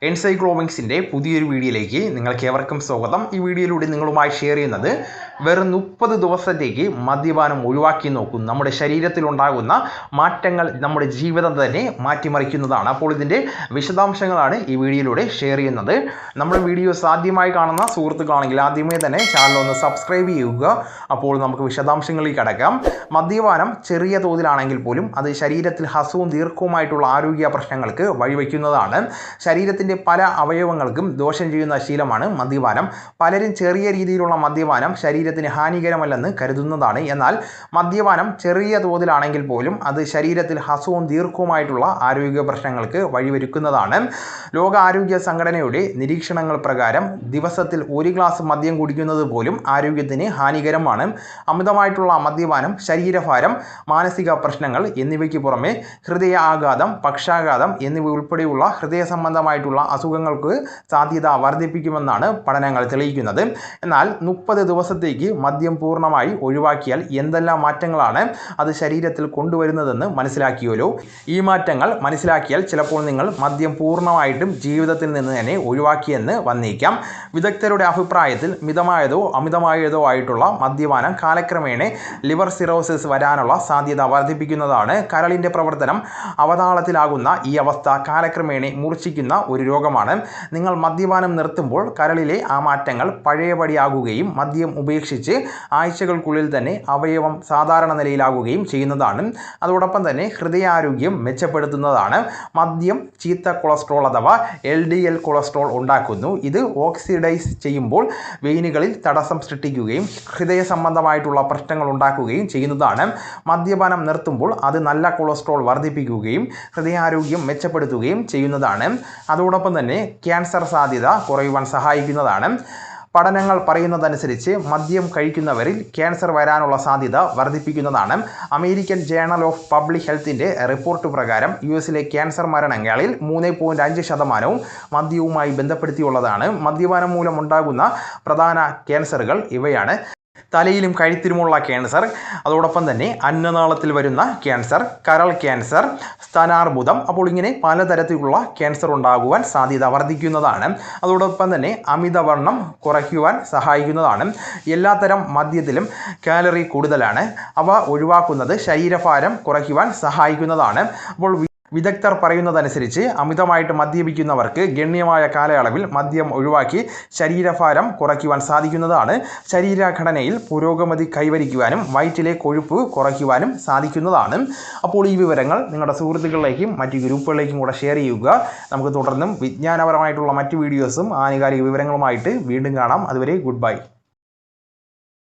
എൻസൈക്ലോമിക്സിൻ്റെ പുതിയൊരു വീഡിയോയിലേക്ക് നിങ്ങൾക്ക് ഏവർക്കും സ്വാഗതം. ഈ വീഡിയോയിലൂടെ നിങ്ങളുമായി ഷെയർ ചെയ്യുന്നത് വെറും 30 ദിവസത്തേക്ക് മദ്യപാനം ഒഴിവാക്കി നോക്കും നമ്മുടെ ശരീരത്തിലുണ്ടാകുന്ന മാറ്റങ്ങൾ നമ്മുടെ ജീവിതം തന്നെ മാറ്റിമറിക്കുന്നതാണ്. അപ്പോൾ ഇതിൻ്റെ വിശദാംശങ്ങളാണ് ഈ വീഡിയോയിലൂടെ ഷെയർ ചെയ്യുന്നത്. നമ്മുടെ വീഡിയോസ് ആദ്യമായി കാണുന്ന സുഹൃത്തുക്കളാണെങ്കിൽ ആദ്യമേ തന്നെ ചാനൽ ഒന്ന് സബ്സ്ക്രൈബ് ചെയ്യുക. അപ്പോൾ നമുക്ക് വിശദാംശങ്ങളിലേക്ക് കടക്കാം. മദ്യപാനം ചെറിയ തോതിലാണെങ്കിൽ പോലും അത് ശരീരത്തിൽ ഹസവും ദീർഘവുമായിട്ടുള്ള ആരോഗ്യ പ്രശ്നങ്ങൾക്ക് വഴിവെക്കുന്നതാണ്. ശരീരത്തിൻ്റെ പല അവയവങ്ങൾക്കും ദോഷം ചെയ്യുന്ന ശീലമാണ് മദ്യപാനം. പലരും ചെറിയ രീതിയിലുള്ള മദ്യപാനം ശരീരത്തിന് ഹാനികരമല്ലെന്ന് കരുതുന്നതാണ്. എന്നാൽ മദ്യപാനം ചെറിയ തോതിലാണെങ്കിൽ പോലും അത് ശരീരത്തിൽ ഹസവും ദീർഘവുമായിട്ടുള്ള ആരോഗ്യ പ്രശ്നങ്ങൾക്ക് വഴിവെക്കുന്നതാണ്. ലോകാരോഗ്യ സംഘടനയുടെ നിരീക്ഷണങ്ങൾ പ്രകാരം ദിവസത്തിൽ 1 ഗ്ലാസ് മദ്യം കുടിക്കുന്നത് പോലും ആരോഗ്യത്തിന് ഹാനികരമാണ്. അമിതമായിട്ടുള്ള മദ്യപാനം ശരീരഭാരം, മാനസിക പ്രശ്നങ്ങൾ എന്നിവയ്ക്ക് പുറമെ ഹൃദയാഘാതം, പക്ഷാഘാതം എന്നിവ ഉൾപ്പെടെയുള്ള ഹൃദയ സംബന്ധമായിട്ടുള്ള അസുഖങ്ങൾക്ക് സാധ്യത വർദ്ധിപ്പിക്കുമെന്നാണ് പഠനങ്ങൾ തെളിയിക്കുന്നത്. എന്നാൽ 30 ദിവസത്തേക്ക് മദ്യം പൂർണ്ണമായി ഒഴിവാക്കിയാൽ എന്തെല്ലാം മാറ്റങ്ങളാണ് അത് ശരീരത്തിൽ കൊണ്ടുവരുന്നതെന്ന് മനസ്സിലാക്കിയല്ലോ. ഈ മാറ്റങ്ങൾ മനസ്സിലാക്കിയാൽ ചിലപ്പോൾ നിങ്ങൾ മദ്യം പൂർണ്ണമായിട്ടും ജീവിതത്തിൽ നിന്ന് തന്നെ ഒഴിവാക്കിയെന്ന് വന്നേക്കാം. വിദഗ്ധരുടെ അഭിപ്രായത്തിൽ മിതമായതോ അമിതമായതോ ആയിട്ടുള്ള മദ്യപാനം കാലക്രമേണ ലിവർ സിറോസിസ് വരാനുള്ള സാധ്യത വർദ്ധിപ്പിക്കുന്നതാണ്. കരളിൻ്റെ പ്രവർത്തനം അവതാളത്തിലാകുന്ന ഈ അവസ്ഥ കാലക്രമേണ മൂർച്ഛിക്കുന്ന ഒരു രോഗമാണ്. നിങ്ങൾ മദ്യപാനം നിർത്തുമ്പോൾ കരളിലെ ആ മാറ്റങ്ങൾ പഴയപടിയാകുകയും മദ്യം ഉപേക്ഷിച്ച് ആഴ്ചകൾക്കുള്ളിൽ തന്നെ അവയവം സാധാരണ നിലയിലാകുകയും ചെയ്യുന്നതാണ്. അതോടൊപ്പം തന്നെ ഹൃദയാരോഗ്യം മെച്ചപ്പെടുത്തുന്നതാണ്. മദ്യം ചീത്ത കൊളസ്ട്രോൾ അഥവാ LDL കൊളസ്ട്രോൾ ഉണ്ടാക്കുന്നു. ഇത് ഓക്സിഡൈസ് ചെയ്യുമ്പോൾ വെയിനുകളിൽ തടസ്സം സൃഷ്ടിക്കുകയും ഹൃദയ സംബന്ധമായിട്ടുള്ള പ്രശ്നങ്ങൾ ഉണ്ടാക്കുകയും ചെയ്യുന്നതാണ്. മദ്യപാനം നിർത്തുമ്പോൾ അത് നല്ല കൊളസ്ട്രോൾ വർദ്ധിപ്പിക്കുകയും ഹൃദയാരോഗ്യം മെച്ചപ്പെടുത്തുകയും ചെയ്യുന്നതാണ്. അതോടൊപ്പം തന്നെ ക്യാൻസർ സാധ്യത കുറയുവാൻ സഹായിക്കുന്നതാണ്. പഠനങ്ങൾ പറയുന്നതനുസരിച്ച് മദ്യം കഴിക്കുന്നവരിൽ ക്യാൻസർ വരാനുള്ള സാധ്യത വർദ്ധിപ്പിക്കുന്നതാണ്. അമേരിക്കൻ ജേണൽ ഓഫ് പബ്ലിക് ഹെൽത്തിൻ്റെ റിപ്പോർട്ട് പ്രകാരം US ക്യാൻസർ മരണങ്ങളിൽ 3.5% മദ്യവുമായി ബന്ധപ്പെടുത്തിയുള്ളതാണ്. മദ്യപാനം മൂലമുണ്ടാകുന്ന പ്രധാന ക്യാൻസറുകൾ ഇവയാണ്: തലയിലും കഴുത്തിലുമുള്ള ക്യാൻസർ, അതോടൊപ്പം തന്നെ അന്നനാളത്തിൽ വരുന്ന ക്യാൻസർ, കരൾ ക്യാൻസർ, സ്തനാർബുദം. അപ്പോൾ ഇങ്ങനെ പലതരത്തിലുള്ള ക്യാൻസർ ഉണ്ടാകുവാൻ സാധ്യത വർദ്ധിക്കുന്നതാണ്. അതോടൊപ്പം തന്നെ അമിതവണ്ണം കുറയ്ക്കുവാൻ സഹായിക്കുന്നതാണ്. എല്ലാത്തരം മദ്യത്തിലും കാലറി കൂടുതലാണ്. അവ ഒഴിവാക്കുന്നത് ശരീരഭാരം കുറയ്ക്കുവാൻ സഹായിക്കുന്നതാണ്. അപ്പോൾ വിദഗ്ധർ പറയുന്നതനുസരിച്ച് അമിതമായിട്ട് മദ്യപിക്കുന്നവർക്ക് ഗണ്യമായ കാലയളവിൽ മദ്യം ഒഴിവാക്കി ശരീരഭാരം കുറയ്ക്കുവാൻ സാധിക്കുന്നതാണ്. ശരീരഘടനയിൽ പുരോഗതി കൈവരിക്കുവാനും വയറ്റിലെ കൊഴുപ്പ് കുറയ്ക്കുവാനും സാധിക്കുന്നതാണ്. അപ്പോൾ ഈ വിവരങ്ങൾ നിങ്ങളുടെ സുഹൃത്തുക്കളിലേക്കും മറ്റ് ഗ്രൂപ്പുകളിലേക്കും കൂടെ ഷെയർ ചെയ്യുക. നമുക്ക് തുടർന്നും വിജ്ഞാനപരമായിട്ടുള്ള മറ്റ് വീഡിയോസും ആനുകാലിക വിവരങ്ങളുമായിട്ട് വീണ്ടും കാണാം. അതുവരെ ഗുഡ് ബൈ.